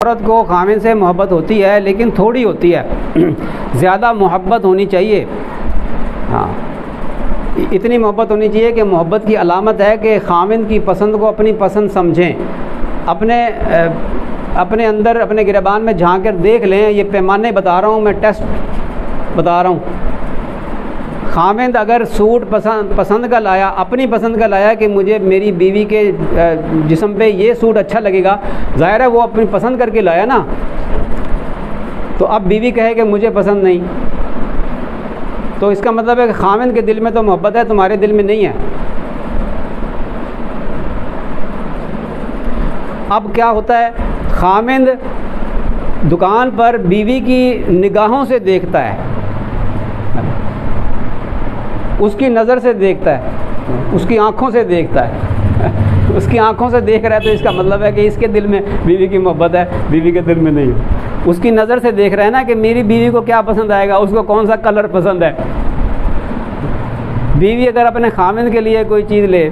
औरत को खामिन से मोहब्बत होती है, लेकिन थोड़ी होती है, ज़्यादा मोहब्बत होनी चाहिए। हाँ, इतनी मोहब्बत होनी चाहिए कि मोहब्बत की अलामत है कि खामिन की पसंद को अपनी पसंद समझें, अपने अंदर अपने गिरबान में झांक कर देख लें। ये पैमाने बता रहा हूँ मैं, टेस्ट बता रहा हूँ। खामिंद अगर सूट पसंद का लाया, अपनी पसंद का लाया कि मुझे मेरी बीवी के जिस्म पे ये सूट अच्छा लगेगा, ज़ाहिर है वो अपनी पसंद करके लाया ना। तो अब बीवी कहे कि मुझे पसंद नहीं, तो इसका मतलब है कि खामिंद के दिल में तो मोहब्बत है, तुम्हारे दिल में नहीं है। अब क्या होता है, खामिंद दुकान पर बीवी की निगाहों से देखता है, उसकी नज़र से देखता है, उसकी आँखों से देखता है। उसकी आँखों से देख रहा है तो इसका मतलब है कि इसके दिल में बीवी की मोहब्बत है, बीवी के दिल में नहीं है। उसकी नज़र से देख रहा है ना कि मेरी बीवी को क्या पसंद आएगा, उसको कौन सा कलर पसंद है। बीवी अगर अपने खामिन के लिए कोई चीज़ ले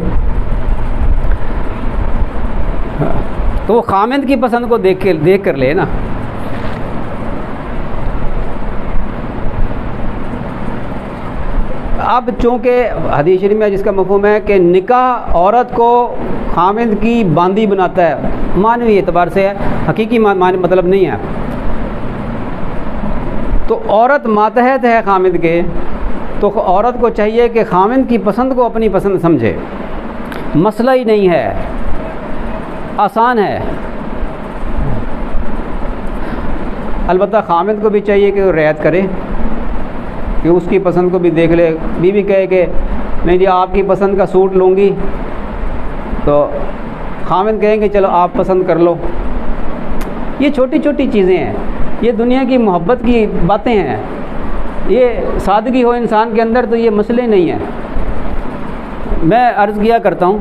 तो वो खामिन की पसंद को देख कर ले ना। अब चूँकि हदीस शरीफ में जिसका मफ़हूम है कि निकाह औरत को खामिद की बांदी बनाता है, मानवी एतबार से है, हकीकी मतलब नहीं है। तो औरत मातहत है खामिद के, तो औरत को चाहिए कि खामिद की पसंद को अपनी पसंद समझे। मसला ही नहीं है, आसान है। अलबत्ता खामिद को भी चाहिए कि वो रियायत करे, कि उसकी पसंद को भी देख ले। बीवी कहे कि नहीं जी आपकी पसंद का सूट लूँगी, तो खामिद कहेंगे चलो आप पसंद कर लो। ये छोटी छोटी चीज़ें हैं, ये दुनिया की मोहब्बत की बातें हैं। ये सादगी हो इंसान के अंदर तो ये मसले नहीं हैं। मैं अर्ज़ किया करता हूँ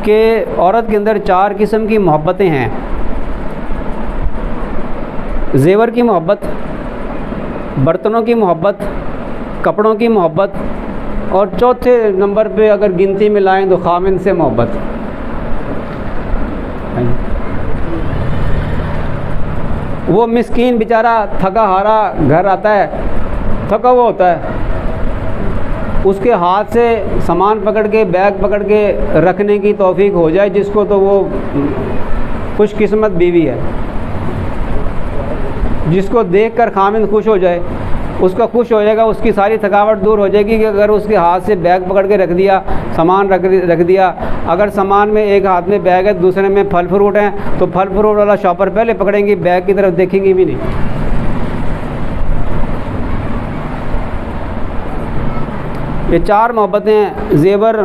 कि औरत के अंदर 4 किस्म की मोहब्बतें हैं। ज़ेवर की मोहब्बत, बर्तनों की मोहब्बत, कपड़ों की मोहब्बत, और चौथे नंबर पे अगर गिनती में लाएं तो खामिन से मोहब्बत। वो मिस्कीन बेचारा थका हारा घर आता है, थका हुआ होता है, उसके हाथ से सामान पकड़ के, बैग पकड़ के रखने की तौफीक हो जाए जिसको, तो वो खुशकिस्मत बीवी है। जिसको देखकर खामिन खुश हो जाए, उसका खुश हो जाएगा, उसकी सारी थकावट दूर हो जाएगी। कि अगर उसके हाथ से बैग पकड़ के रख दिया, सामान रख दिया, अगर सामान में एक हाथ में बैग है, दूसरे में फल फ्रूट हैं, तो फल फ्रूट वाला शॉपर पहले पकड़ेंगी, बैग की तरफ देखेंगी भी नहीं। ये 4 मोहब्बतें। ज़ेवर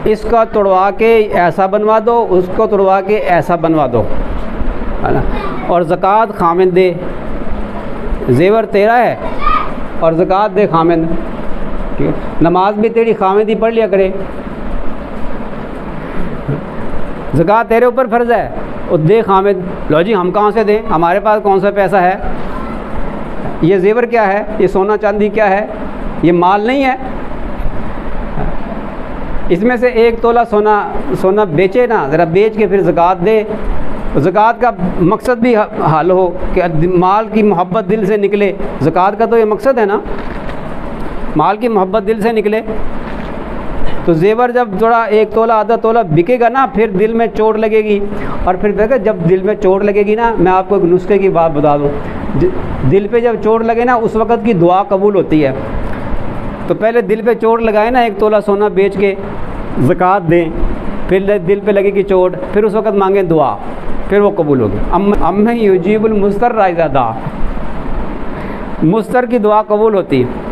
इसका तोड़वा के ऐसा बनवा दो, उसको तोड़वा के ऐसा बनवा दो, है ना। और ज़कात खामिद दे। ज़ेवर तेरा है और ज़कात दे खामिद, ठीक है। नमाज भी तेरी खामिद ही पढ़ लिया करे। ज़कात तेरे ऊपर फ़र्ज़ है और दे खामिद। लो जी हम कहाँ से दें, हमारे पास कौन सा पैसा है। ये ज़ेवर क्या है, ये सोना चांदी क्या है, ये माल नहीं है। इसमें से 1 तोला सोना बेचे ना, ज़रा बेच के फिर ज़कात दे। ज़कात का मकसद भी हाल हो कि माल की मोहब्बत दिल से निकले। ज़कात का तो ये मकसद है ना, माल की मोहब्बत दिल से निकले। तो ज़ेवर जब थोड़ा 1 तोला आधा तोला बिकेगा ना, फिर दिल में चोट लगेगी। और फिर देखा जब दिल में चोट लगेगी ना, मैं आपको एक नुस्खे की बात बता दूँ। दिल पे जब चोट लगे ना, उस वक़्त की दुआ कबूल होती है। तो पहले दिल पे चोट लगाए ना, 1 तोला सोना बेच के ज़कात दें, फिर दिल पे लगेगी चोट, फिर उस वक़्त मांगें दुआ, फिर वो कबूल होगी। अम्मे युजीबुल मुस्तर इज़ा दा, मुस्तर की दुआ कबूल होती है।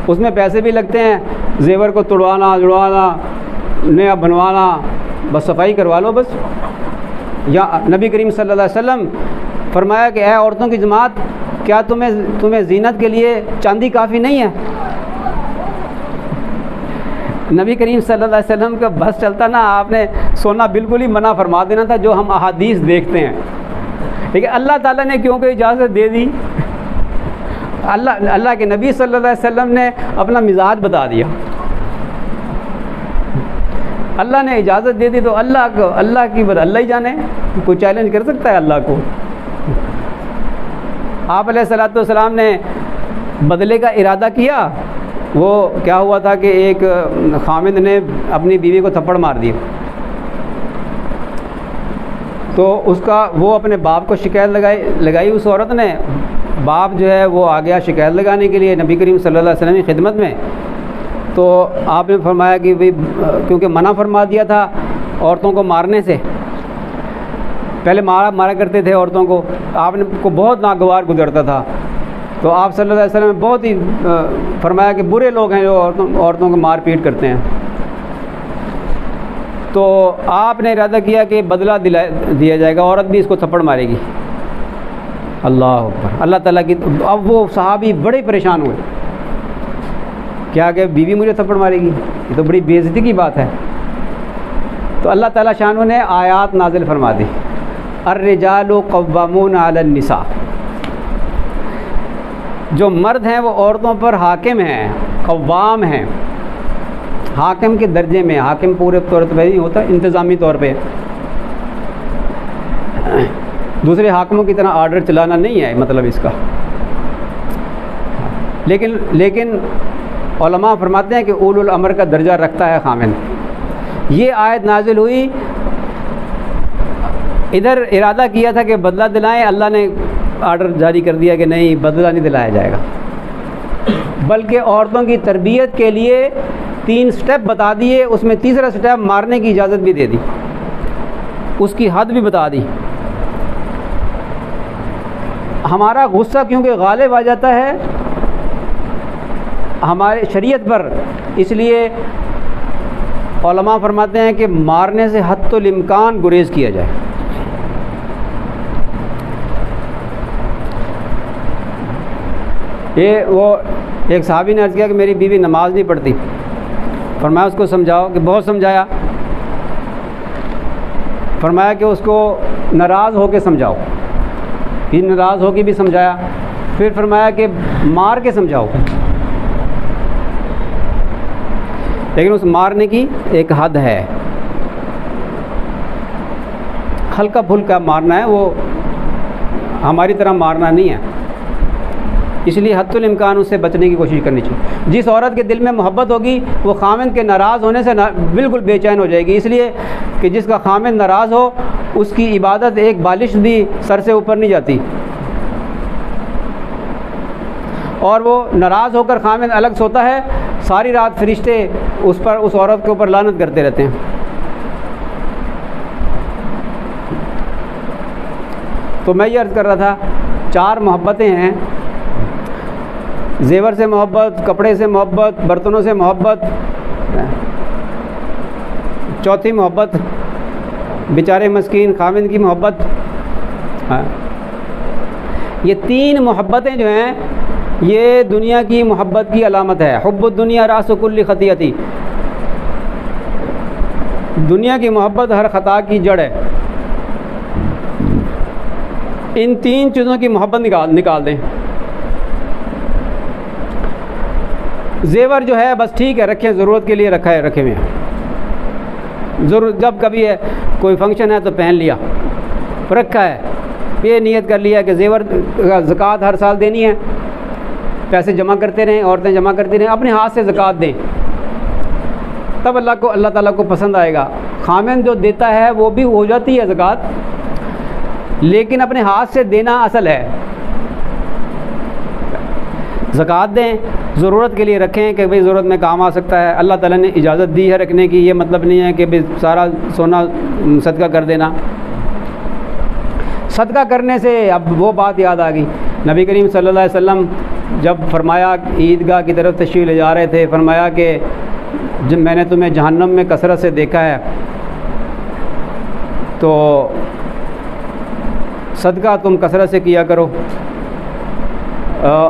उसमें पैसे भी लगते हैं, ज़ेवर को तुड़वाना, जुड़वाना, नया बनवाना, बस सफाई करवा लो बस। या नबी करीम सल्लल्लाहु अलैहि वसल्लम फरमाया कि ऐ औरतों की जमात, क्या तुम्हें ज़ीनत के लिए चांदी काफ़ी नहीं है। नबी करीम सल्लल्लाहु अलैहि वसल्लम का बस चलता ना, आपने सोना बिल्कुल ही मना फरमा देना था, जो हम अहादीस देखते हैं। ठीक है, अल्लाह ताला ने क्योंकि इजाज़त दे दी, अल्लाह के नबी सल्लल्लाहु अलैहि वसल्लम ने अपना मिजाज बता दिया। अल्लाह ने इजाज़त दे दी तो अल्लाह को, अल्लाह की बात अल्लाह ही जाने, कोई चैलेंज कर सकता है अल्लाह को? आप अलैहिस्सलाम ने बदले का इरादा किया, वो क्या हुआ था कि एक खामिद ने अपनी बीवी को थप्पड़ मार दिया, तो उसका वो अपने बाप को शिकायत लगाई उस औरत ने। बाप जो है वो आ गया शिकायत लगाने के लिए नबी करीम सल्लल्लाहु अलैहि वसल्लम की खिदमत में। तो आपने फरमाया कि भाई, क्योंकि मना फरमा दिया था औरतों को मारने से, पहले मारा करते थे औरतों को, आपने को बहुत नागवार गुजरता था। तो आप सल्लल्लाहु अलैहि वसल्लम ने बहुत ही फरमाया कि बुरे लोग हैं जो औरतों को मार पीट करते हैं। तो आपने इरादा किया कि बदला दिया जाएगा, औरत भी इसको थप्पड़ मारेगी। अल्लाह अकबर, अल्लाह ताला की। अब वो सहाबी बड़े परेशान हुए, क्या कि बीवी मुझे थप्पड़ मारेगी, ये तो बड़ी बेइज्जती की बात है। तो अल्लाह ताला शान ने आयात नाजिल फरमा दी, अर्रिजालु क़व्वामून अलन निसा, जो मर्द हैं वो औरतों पर हाकिम हैं, क़व्वाम हैं, हाकिम के दर्जे में। हाकिम पूरे तौर पर नहीं होता, इंतज़ामी तौर पे, दूसरे हाकिमों की तरह आर्डर चलाना नहीं है मतलब इसका। लेकिन उलमा फरमाते हैं कि उलुल अमर का दर्जा रखता है खामिन। ये आयत नाजिल हुई, इधर इरादा किया था कि बदला दिलाएं, अल्लाह ने आर्डर जारी कर दिया कि नहीं, बदला नहीं दिलाया जाएगा, बल्कि औरतों की तरबियत के लिए 3 स्टेप बता दिए, उसमें तीसरा स्टेप मारने की इजाज़त भी दे दी, उसकी हद भी बता दी। हमारा गुस्सा क्योंकि गालिब आ जाता है हमारे शरीयत पर, इसलिए उलमा फरमाते हैं कि मारने से हत्तुल इम्कान गुरेज़ किया जाए। ये वो एक साहबी ने अर्ज़ किया कि मेरी बीवी नमाज नहीं पढ़ती, फरमाया उसको समझाओ, कि बहुत समझाया, फरमाया कि उसको नाराज़ होकर समझाओ, फिर नाराज़ होकर भी समझाया, फिर फरमाया कि मार के समझाओ, लेकिन उस मारने की एक हद है, हल्का फुल्का मारना है, वो हमारी तरह मारना नहीं है। इसलिए हत्तुल इम्कान उससे बचने की कोशिश करनी चाहिए। जिस औरत के दिल में मोहब्बत होगी वो खामिन के नाराज़ होने से बिल्कुल बेचैन हो जाएगी, इसलिए कि जिसका खामिन नाराज़ हो उसकी इबादत एक बालिश भी सर से ऊपर नहीं जाती, और वो नाराज़ होकर खामिन अलग सोता है, सारी रात फरिश्ते उस औरत के ऊपर लानत करते रहते हैं। तो मैं ये अर्ज़ कर रहा था, 4 मोहब्बतें हैं, ज़ेवर से मोहब्बत, कपड़े से मोहब्बत, बर्तनों से मोहब्बत, चौथी मोहब्बत बेचारे मस्कीन खामिन की मोहब्बत। हाँ, ये 3 मोहब्बतें जो हैं ये दुनिया की मोहब्बत की अलामत है। हुब्बुद दुनिया रासु कुल्ली खतियती, दुनिया की मोहब्बत हर ख़ता की जड़ है। इन 3 चीज़ों की मोहब्बत निकाल दें। ज़ेवर जो है बस ठीक है, रखें, ज़रूरत के लिए रखे हुए हैं, ज़रूर जब कभी है कोई फंक्शन है तो पहन लिया, रखा है, ये नियत कर लिया कि ज़ेवर ज़कात हर साल देनी है, पैसे जमा करते रहें, औरतें जमा करती रहें, अपने हाथ से ज़कात दें, तब अल्लाह ताला को पसंद आएगा। खामिन जो देता है वो भी हो जाती है ज़कात, लेकिन अपने हाथ से देना असल है। ज़कात दें, ज़रूरत के लिए रखें कि भाई ज़रूरत में काम आ सकता है, अल्लाह ताला ने इजाज़त दी है रखने की, ये मतलब नहीं है कि भाई सारा सोना सदका कर देना। सदका करने से अब वो बात याद आ गई, नबी करीम सल्लल्लाहु अलैहि वसल्लम जब फरमाया ईदगाह की तरफ तशरीफ़ ले जा रहे थे, फरमाया कि जब मैंने तुम्हें जहन्नम में कसरत से देखा है, तो सदका तुम कसरत से किया करो,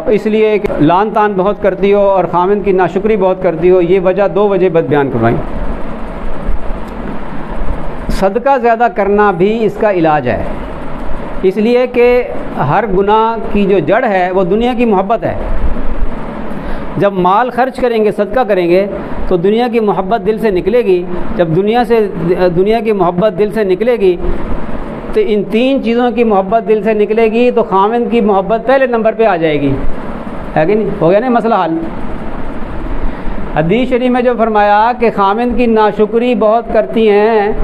इसलिए लान तान बहुत करती हो और खामिन की नाशुक्री बहुत करती हो। ये वजह 2 वजह बयान करवाई। सदका ज़्यादा करना भी इसका इलाज है, इसलिए कि हर गुनाह की जो जड़ है वो दुनिया की मोहब्बत है। जब माल खर्च करेंगे, सदका करेंगे, तो दुनिया की मोहब्बत दिल से निकलेगी। जब दुनिया की मोहब्बत दिल से निकलेगी तो इन 3 चीज़ों की मोहब्बत दिल से निकलेगी तो खामिन की मोहब्बत पहले नंबर पे आ जाएगी, है कि नहीं? हो गया ना मसला हल। हदीस शरीफ में जो फरमाया कि खामिन की नाशुक्री बहुत करती हैं,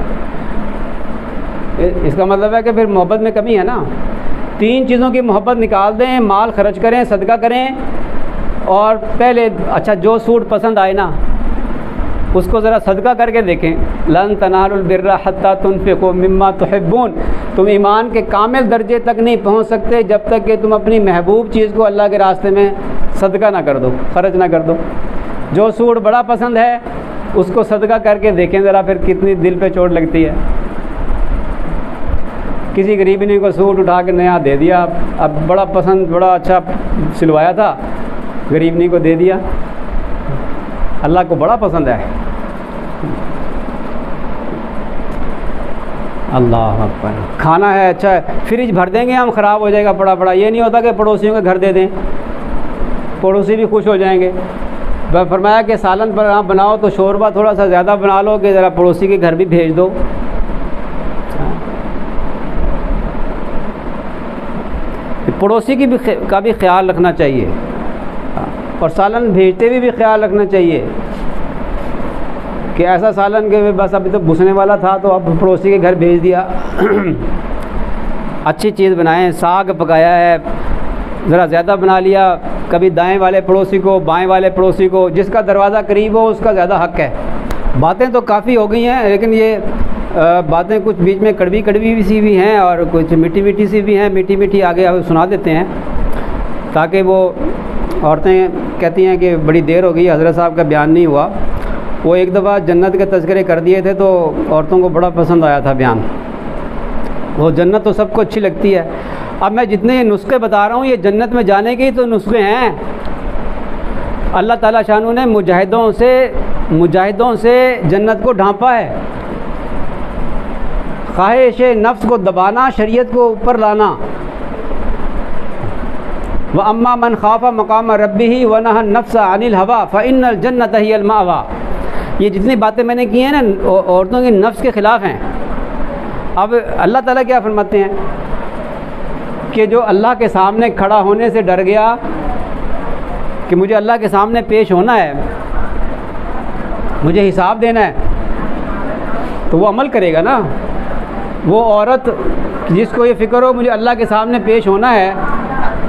इसका मतलब है कि फिर मोहब्बत में कमी है ना। 3 चीज़ों की मोहब्बत निकाल दें, माल खर्च करें, सदका करें, और पहले अच्छा जो सूट पसंद आए ना उसको ज़रा सदका करके देखें। लन तनालुल बिर्रा हत्ता तुनफिकू मिम्मा तुहिब्बून, तुम ईमान के कामिल दर्जे तक नहीं पहुंच सकते जब तक कि तुम अपनी महबूब चीज़ को अल्लाह के रास्ते में सदका ना कर दो, खर्च ना कर दो। जो सूट बड़ा पसंद है उसको सदका करके देखें ज़रा, फिर कितनी दिल पे चोट लगती है। किसी गरीबनी को सूट उठा के नया दे दिया, अब बड़ा पसंद, बड़ा अच्छा सिलवाया था, गरीबनी को दे दिया, अल्लाह को बड़ा पसंद है। अल्लाह अकबर। खाना है अच्छा है, फ्रिज भर देंगे हम, ख़राब हो जाएगा पड़ा पड़ा। ये नहीं होता कि पड़ोसियों के घर दे दें, पड़ोसी भी खुश हो जाएंगे। फरमाया कि सालन पर आप बनाओ तो शोरबा थोड़ा सा ज़्यादा बना लो कि ज़रा पड़ोसी के घर भी भेज दो। पड़ोसी की भी का भी ख्याल रखना चाहिए, और सालन भेजते हुए भी ख्याल रखना चाहिए कि ऐसा सालन के बस अभी तो घुसने वाला था तो अब पड़ोसी के घर भेज दिया। अच्छी चीज़ बनाएं, साग पकाया है ज़रा ज़्यादा बना लिया, कभी दाएं वाले पड़ोसी को, बाएं वाले पड़ोसी को, जिसका दरवाज़ा करीब हो उसका ज़्यादा हक़ है। बातें तो काफ़ी हो गई हैं, लेकिन ये बातें कुछ बीच में कड़वी कड़वी सी भी हैं और कुछ मीठी मीठी सी भी हैं। मीठी मीठी आगे सुना देते हैं, ताकि वो औरतें कहती हैं कि बड़ी देर हो गई, हज़रत साहब का बयान नहीं हुआ। वो एक दफ़ा जन्नत के तज़किरे कर दिए थे तो औरतों को बड़ा पसंद आया था बयान। वो जन्नत तो सबको अच्छी लगती है। अब मैं जितने ये नुस्खे बता रहा हूँ ये जन्नत में जाने के ही तो नुस्खे हैं। अल्लाह ताला शानू ने मुजाहिदों से जन्नत को ढांपा है। ख्वाहिश नफ्स को दबाना, शरीयत को ऊपर लाना। व अम्मा मन खाफा मकाम रब्बिही व नहा नफ्स अनिल हवा फ़इन्नल जन्नत हियल मावा। ये जितनी बातें मैंने की हैं ना औरतों के नफ्स के ख़िलाफ़ हैं। अब अल्लाह ताला क्या फरमाते हैं कि जो अल्लाह के सामने खड़ा होने से डर गया कि मुझे अल्लाह के सामने पेश होना है, मुझे हिसाब देना है, तो वो अमल करेगा ना। वो औरत जिसको ये फ़िक्र हो मुझे अल्लाह के सामने पेश होना है,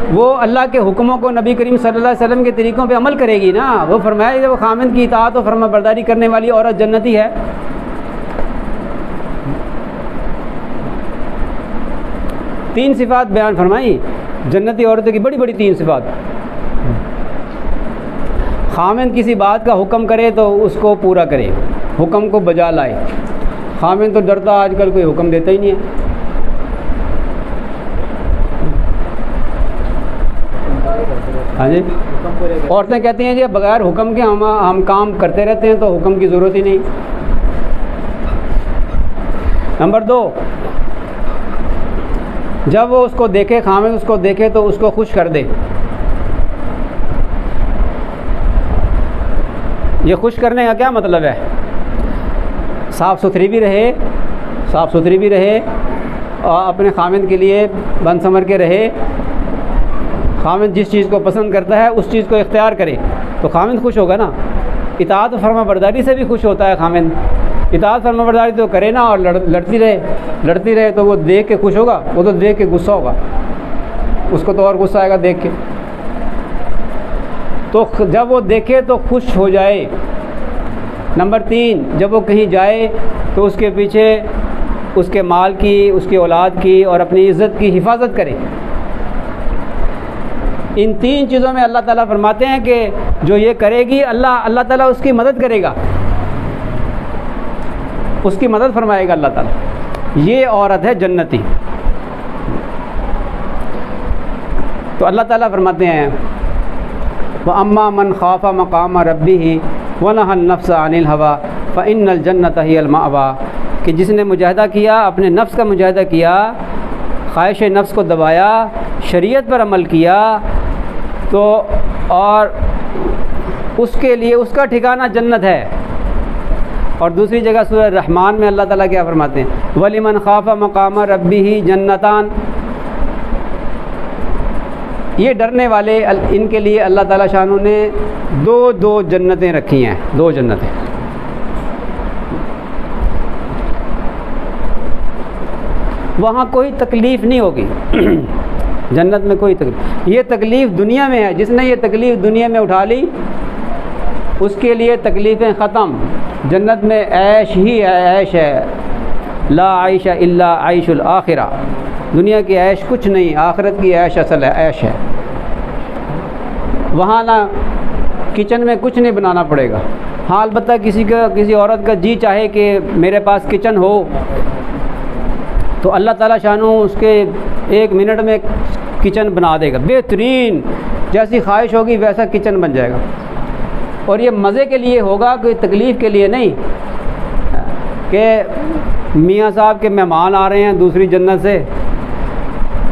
वो अल्लाह के हुक्मों को, नबी करीम सल्लल्लाहु अलैहि वसल्लम के तरीक़ों पे अमल करेगी ना। वो फरमाया जब वो खामिन की इताअत और फरमाबरदारी करने वाली औरत जन्नती है। तीन सिफ़ात बयान फरमाई जन्नती औरतों की, बड़ी बड़ी 3 सिफ़ात। खामिन किसी बात का हुक्म करे तो उसको पूरा करे, हुक्म को बजा लाए। खामिन तो डरता आजकल कोई हुक्म देता ही नहीं है। हाँ जी, औरतें कहती हैं जी बगैर हुक्म के हम काम करते रहते हैं तो हुक्म की ज़रूरत ही नहीं। नंबर 2, जब वो उसको देखे, खामिन उसको देखे तो उसको खुश कर दे। ये खुश करने का क्या मतलब है? साफ़ सुथरी भी रहे और अपने खामिन के लिए बन संवर के रहे। खामिन जिस चीज़ को पसंद करता है उस चीज़ को इख्तियार करे तो खामिन खुश होगा ना। इताअत और फरमाबरदारी से भी खुश होता है खामिन। इताअत फरमाबरदारी तो करे ना और लड़ती रहे तो वो देख के खुश होगा? वो तो देख के गुस्सा होगा, उसको तो और गुस्सा आएगा देख के। तो जब वो देखे तो खुश हो जाए। नंबर 3, जब वो कहीं जाए तो उसके पीछे उसके माल की, उसकी औलाद की और अपनी इज़्ज़त की हिफाजत करे। इन 3 चीज़ों में अल्लाह ताला फरमाते हैं कि जो ये करेगी अल्लाह ताला उसकी मदद करेगा, उसकी मदद फरमाएगा अल्लाह ताला। ये औरत है जन्नती। तो अल्लाह ताला फरमाते हैं व अम्मा मन खाफा मकाम रब्बिही व नहा नफ्स अनिल हवा फ़इन्नल जन्नत हियल मावा, कि जिसने मुजाहिदा किया, अपने नफ्स का मुजाहिदा किया, ख्वाहिश नफ्स को दबाया, शरीयत पर अमल किया, तो और उसके लिए उसका ठिकाना जन्नत है। और दूसरी जगह सूरह रहमान में अल्लाह ताला क्या फरमाते हैं, वलिमन खाफा मकाम रब्बिही जन्नतान, ये डरने वाले इनके लिए अल्लाह ताला शानू ने दो जन्नतें रखी हैं, 2 जन्नतें। वहाँ कोई तकलीफ़ नहीं होगी जन्नत में कोई तकलीफ़। ये तकलीफ़ दुनिया में है, जिसने ये तकलीफ़ दुनिया में उठा ली उसके लिए तकलीफ़ें ख़त्म। जन्नत में ऐश ही ऐश है, ला आइशा इल्ला आइशुल आखिरा। दुनिया की ऐश कुछ नहीं, आखिरत की ऐश असल है, ऐश है। वहाँ ना किचन में कुछ नहीं बनाना पड़ेगा। हाँ अलबत्ता किसी औरत का जी चाहे कि मेरे पास किचन हो तो अल्लाह ताला शानू उसके 1 मिनट में किचन बना देगा, बेहतरीन, जैसी ख्वाहिश होगी वैसा किचन बन जाएगा। और ये मज़े के लिए होगा, कोई तकलीफ़ के लिए नहीं कि मियाँ साहब के मेहमान आ रहे हैं दूसरी जन्नत से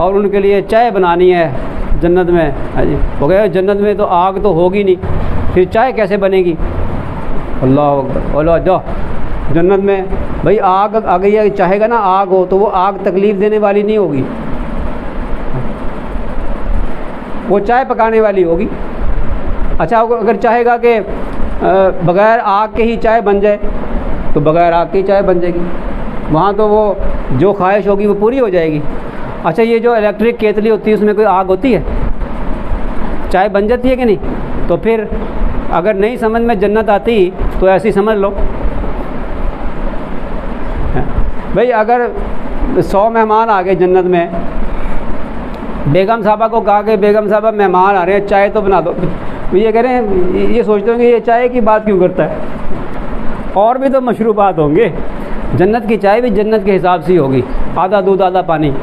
और उनके लिए चाय बनानी है जन्नत में। हाँ जी, हो गया जन्नत में तो आग तो होगी नहीं, फिर चाय कैसे बनेगी। अल्लाह अकबर, अल्लाह जाओ जन्नत में भाई आग आ गई है, चाहेगा ना आग हो तो वो आग तकलीफ़ देने वाली नहीं होगी, वो चाय पकाने वाली होगी। अच्छा अगर चाहेगा कि बग़ैर आग के ही चाय बन जाए तो बग़ैर आग की चाय बन जाएगी, वहाँ तो वो जो ख्वाहिश होगी वो पूरी हो जाएगी। अच्छा ये जो इलेक्ट्रिक केतली होती है उसमें कोई आग होती है, चाय बन जाती है कि नहीं? तो फिर अगर नहीं समझ में जन्नत आती तो ऐसी समझ लो भाई, अगर 100 मेहमान आ गए जन्नत में, बेगम साहबा को कहा कि बेगम साहबा मेहमान आ रहे हैं चाय तो बना दो, तो ये कह रहे हैं, ये सोचते होंगे ये चाय की बात क्यों करता है, और भी तो मशरूबात होंगे। जन्नत की चाय भी जन्नत के हिसाब से ही होगी, आधा दूध आधा पानी।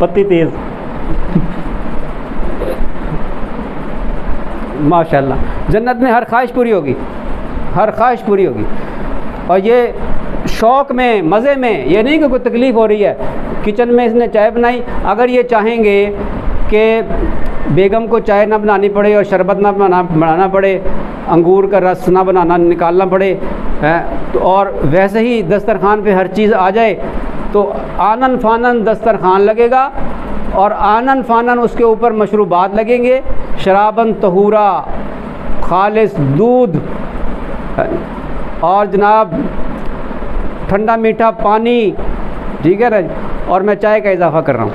पत्ती तेज़ माशाल्लाह। जन्नत में हर ख्वाहिश पूरी होगी, हर ख्वाहिश पूरी होगी। और ये शौक़ में, मज़े में, ये नहीं कि कोई तकलीफ़ हो रही है। किचन में इसने चाय बनाई, अगर ये चाहेंगे कि बेगम को चाय ना बनानी पड़े और शरबत ना बनाना पड़े, अंगूर का रस ना बनाना निकालना पड़े तो और वैसे ही दस्तरखान पे हर चीज़ आ जाए तो आनन फानन दस्तरखान लगेगा और आनन फानन उसके ऊपर मशरूबात लगेंगे, शराबन तहूरा, खालिस दूध और जनाब ठंडा मीठा पानी, ठीक है ना। और मैं चाय का इजाफ़ा कर रहा हूँ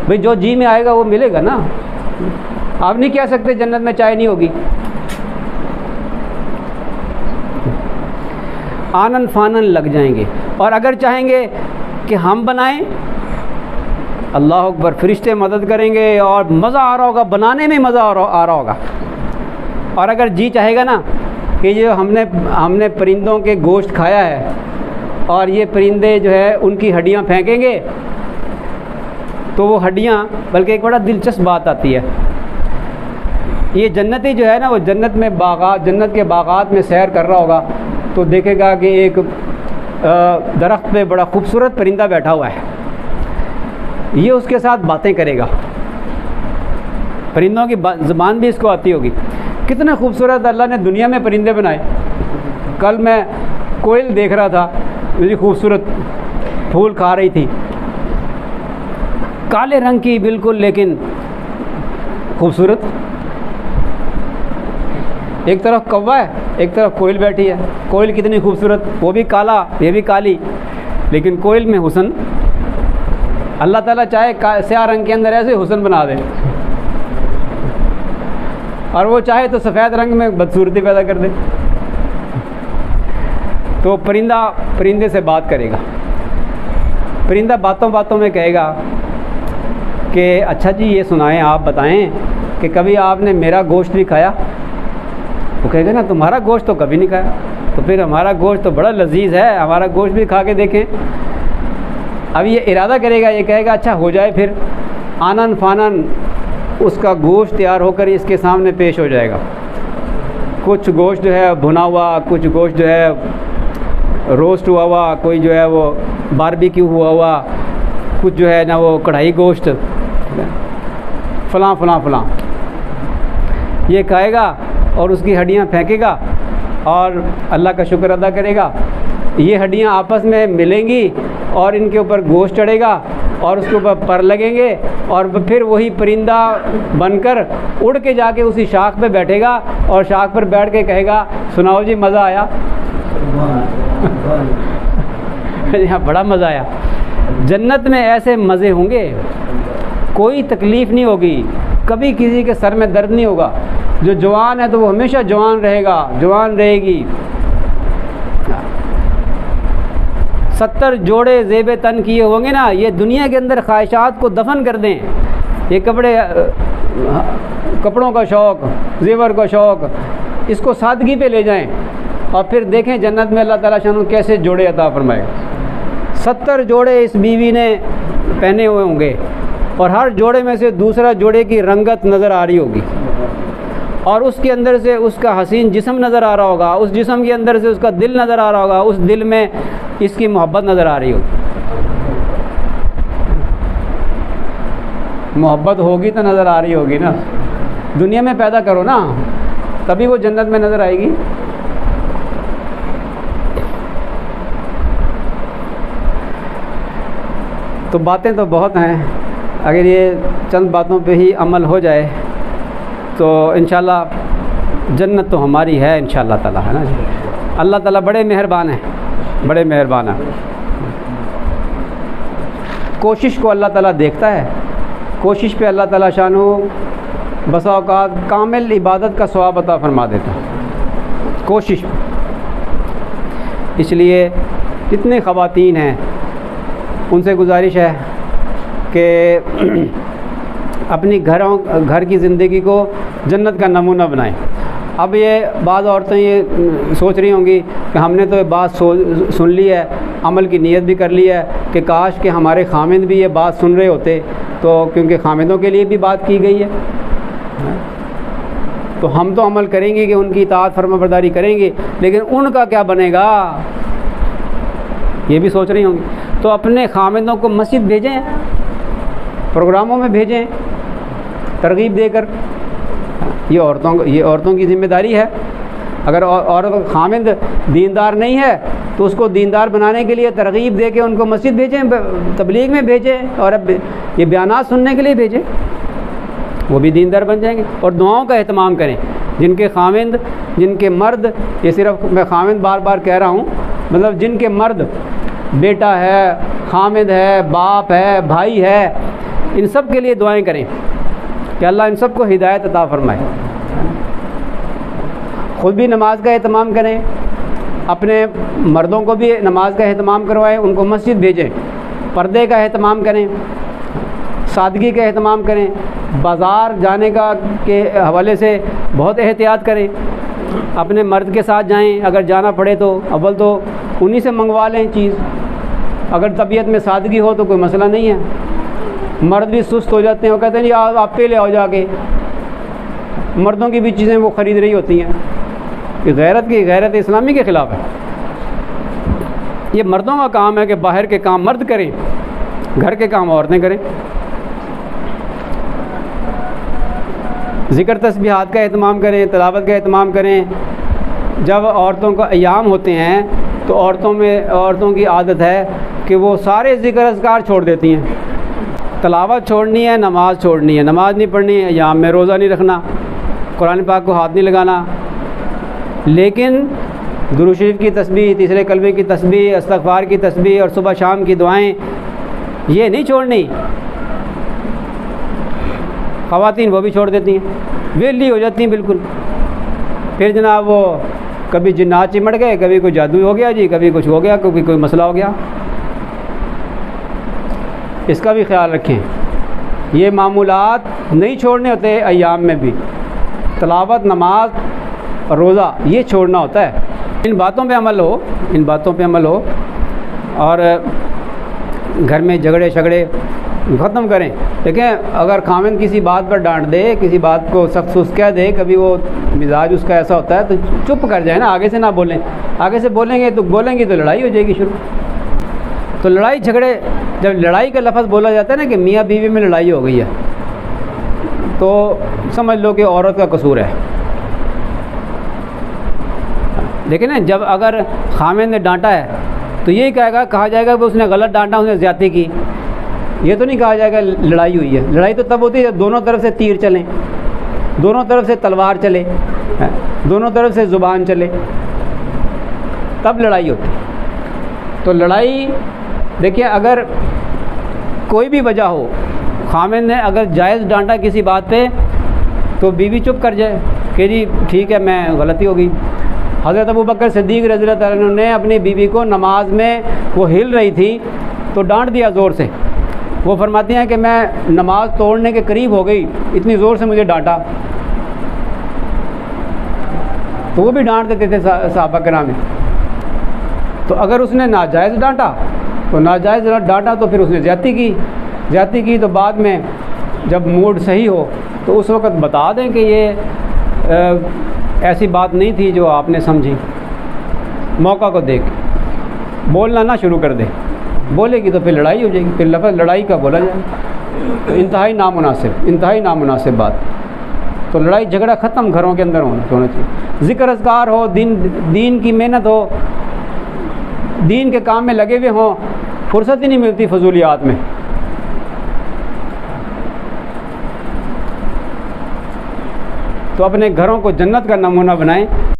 भाई, जो जी में आएगा वो मिलेगा ना। आप नहीं कह सकते जन्नत में चाय नहीं होगी। आनन फानन लग जाएंगे। और अगर चाहेंगे कि हम बनाएं, अल्लाह अकबर, फरिश्ते मदद करेंगे और मज़ा आ रहा होगा, बनाने में मज़ा आ रहा होगा। और अगर जी चाहेगा ना कि जो हमने परिंदों के गोश्त खाया है और ये परिंदे जो है उनकी हड्डियाँ फेंकेंगे तो वो हड्डियाँ, बल्कि एक बड़ा दिलचस्प बात आती है, ये जन्नती जो है ना वो जन्नत में बागात, जन्नत के बागात में सैर कर रहा होगा तो देखेगा कि एक दरख्त पे बड़ा खूबसूरत परिंदा बैठा हुआ है, ये उसके साथ बातें करेगा। परिंदों की ज़बान भी इसको आती होगी। कितने खूबसूरत अल्लाह ने दुनिया में परिंदे बनाए। कल मैं कोयल देख रहा था, मुझे खूबसूरत फूल खा रही थी, काले रंग की बिल्कुल, लेकिन खूबसूरत। एक तरफ कौवा है, एक तरफ कोयल बैठी है। कोयल कितनी खूबसूरत, वो भी काला ये भी काली, लेकिन कोयल में हुस्न। अल्लाह ताला चाहे स्याह रंग के अंदर ऐसे हुस्न बना दे और वो चाहे तो सफ़ेद रंग में बदसूरती पैदा कर दे। तो परिंदा परिंदे से बात करेगा, परिंदा बातों बातों में कहेगा कि अच्छा जी ये सुनाएं, आप बताएं कि कभी आपने मेरा गोश्त भी खाया? वो कहेगा ना तुम्हारा गोश्त तो कभी नहीं खाया। तो फिर हमारा गोश्त तो बड़ा लजीज है, हमारा गोश्त भी खा के देखें। अब ये इरादा करेगा, ये कहेगा अच्छा हो जाए। फिर आनन फानन उसका गोश्त तैयार होकर इसके सामने पेश हो जाएगा। कुछ गोश्त जो है भुना हुआ, कुछ गोश्त जो है रोस्ट हुआ हुआ, कोई जो है वो बारबेक्यू हुआ हुआ, कुछ जो है ना वो कढ़ाई गोश्त, फ़लाँ फ़लाँ फ़लाँ, ये खाएगा और उसकी हड्डियाँ फेंकेगा और अल्लाह का शुक्र अदा करेगा। ये हड्डियाँ आपस में मिलेंगी और इनके ऊपर गोश्त चढ़ेगा और उसके ऊपर पर लगेंगे और फिर वही परिंदा बनकर उड़ के जाके उसी शाख पे बैठेगा और शाख पर बैठ के कहेगा सुनाओ जी मज़ा आया। यहाँ बड़ा मज़ा आया। जन्नत में ऐसे मज़े होंगे, कोई तकलीफ़ नहीं होगी, कभी किसी के सर में दर्द नहीं होगा। जो जवान है तो वो हमेशा जवान रहेगा, जवान रहेगी। 70 जोड़े ज़ेब तन किए होंगे ना, ये दुनिया के अंदर ख्वाहिशात को दफन कर दें। ये कपड़ों का शौक़, ज़ेवर का शौक़, इसको सादगी पे ले जाएं और फिर देखें जन्नत में अल्लाह ताला शान कैसे जोड़े अता फरमाएगा। 70 जोड़े इस बीवी ने पहने हुए होंगे और हर जोड़े में से दूसरा जोड़े की रंगत नज़र आ रही होगी और उसके अंदर से उसका हसीन जिस्म नज़र आ रहा होगा, उस जिस्म के अंदर से उसका दिल नज़र आ रहा होगा, उस दिल में इसकी मोहब्बत नज़र आ रही होगी। मोहब्बत होगी तो नज़र आ रही होगी ना। दुनिया में पैदा करो ना, तभी वो जन्नत में नज़र आएगी। तो बातें तो बहुत हैं, अगर ये चंद बातों पे ही अमल हो जाए तो इंशाल्लाह जन्नत तो हमारी है इंशाल्लाह ताला, है ना जी। अल्लाह ताला बड़े मेहरबान हैं, बड़े मेहरबान हैं। कोशिश को अल्लाह ताला देखता है, कोशिश पे अल्लाह ताला शानो बसा औकात कामिल इबादत का सवाब अता फरमा देता है, कोशिश। इसलिए जितने ख़वातीन हैं उनसे गुजारिश है कि अपनी घर की ज़िंदगी को जन्नत का नमूना बनाएं। अब ये बाज़ औरतें ये सोच रही होंगी कि हमने तो ये बात सुन ली है, अमल की नीयत भी कर ली है कि काश कि हमारे खामिद भी ये बात सुन रहे होते, तो क्योंकि खामिदों के लिए भी बात की गई है, तो हम तो अमल करेंगे कि उनकी इताअत फरमाबरदारी करेंगे, लेकिन उनका क्या बनेगा, ये भी सोच रही होंगी। तो अपने खामिदों को मस्जिद भेजें, प्रोग्रामों में भेजें, तरगीब देकर। ये औरतों की ज़िम्मेदारी है। अगर औरत खामिद दीनदार नहीं है तो उसको दीनदार बनाने के लिए तरगीब दे के उनको मस्जिद भेजें, तबलीग में भेजें, और अब ये बयानात सुनने के लिए भेजें, वो भी दीनदार बन जाएंगे। और दुआओं का एहतमाम करें। जिनके खामिद, जिनके मर्द, ये सिर्फ मैं खामिद बार बार कह रहा हूँ, मतलब जिनके मर्द बेटा है, खामिद है, बाप है, भाई है, इन सब के लिए दुआएं करें कि अल्लाह इन सब को हिदायत अता फरमाए। ख़ुद भी नमाज का एहतमाम करें, अपने मर्दों को भी नमाज का एहतमाम करवाएं, उनको मस्जिद भेजें, पर्दे का एहतमाम करें, सादगी का एहतमाम करें, बाज़ार जाने का के हवाले से बहुत एहतियात करें। अपने मर्द के साथ जाएं, अगर जाना पड़े तो अव्वल तो उन्हीं से मंगवा लें चीज़। अगर तबीयत में सादगी हो तो कोई मसला नहीं है। मर्द भी सुस्त हो जाते हैं, वो कहते हैं जी आप पे ले आओ जाके। मर्दों की भी चीज़ें वो ख़रीद रही होती हैं। कि गैरत इस्लामी के ख़िलाफ़ है। ये मर्दों का काम है कि बाहर के काम मर्द करें, घर के काम औरतें करें। ज़िक्र तस्बीहात का एहतमाम करें, तिलावत का एहतमाम करें। जब औरतों का अयाम होते हैं तो औरतों की आदत है कि वो सारे ज़िक्र अज़कार छोड़ देती हैं। तिलावत छोड़नी है, नमाज़ छोड़नी है, नमाज़ नहीं पढ़नी है, अयाम में रोज़ा नहीं रखना, कुरान पाक को हाथ नहीं लगाना, लेकिन दुरूद शरीफ की तस्बीह, तीसरे कलमे की तस्बीह, इस्तग़फ़ार की तस्बीह और सुबह शाम की दुआएं ये नहीं छोड़नी। ख़वातीन वो भी छोड़ देती हैं, वेली हो जाती हैं बिल्कुल। फिर जनाब वो कभी जिन्नात चिमड़ गए, कभी कोई जादू हो गया जी, कभी कुछ हो गया, कभी कोई मसला हो गया। इसका भी ख्याल रखें। ये मामूलात नहीं छोड़ने होते अय्याम में भी। तिलावत, नमाज और रोज़ा ये छोड़ना होता है। इन बातों पे अमल हो, इन बातों पे अमल हो और घर में झगड़े ख़त्म करें। देखें, अगर खामिद किसी बात पर डांट दे, किसी बात को सख्त सुस्त कह दे, कभी वो मिजाज उसका ऐसा होता है तो चुप कर जाए ना, आगे से ना बोलें। आगे से बोलेंगे तो लड़ाई हो जाएगी शुरू। तो लड़ाई झगड़े, जब लड़ाई का लफ्ज़ बोला जाता है ना कि मियाँ बीवी में लड़ाई हो गई है, तो समझ लो कि औरत का कसूर है। लेकिन ना जब अगर खामिन ने डांटा है तो यही कहा जाएगा कि उसने गलत डांटा, उसने ज़्यादती की। ये तो नहीं कहा जाएगा लड़ाई हुई है। लड़ाई तो तब होती है जब दोनों तरफ से तीर चलें, दोनों तरफ से तलवार चले, दोनों तरफ से ज़ुबान चले, तब लड़ाई होती है। तो लड़ाई देखिए, अगर कोई भी वजह हो, खामिन ने अगर जायज़ डांटा किसी बात पे तो बीवी चुप कर जाए कि जी ठीक है, मैं गलती हो गई। हज़रत अबू बकर सिद्दीक़ रज़ियल्लाहु ताला अन्हु ने अपनी बीवी को नमाज में, वो हिल रही थी तो डांट दिया ज़ोर से। वो फरमाती हैं कि मैं नमाज तोड़ने के करीब हो गई, इतनी ज़ोर से मुझे डांटा। तो वो भी डांट देते थे सहाबा किराम में। तो अगर उसने नाजायज़ डांटा तो नाजायज़ डांटा तो फिर उसने ज़्यादती की तो बाद में जब मूड सही हो तो उस वक़्त बता दें कि ये ऐसी बात नहीं थी जो आपने समझी। मौका को देख बोलना ना शुरू कर दे, बोलेगी तो फिर लड़ाई हो जाएगी, फिर लफ्ज़ लड़ाई का बोला जाएगा। तो इंतहाई नामुनासिब बात। तो लड़ाई झगड़ा ख़त्म घरों के अंदर होना चाहिए। ज़िक्र अज़कार हो, दीन की मेहनत हो, दीन के काम में लगे हुए हों, फुर्सत ही नहीं मिलती फजूलियात में। तो अपने घरों को जन्नत का नमूना बनाएं।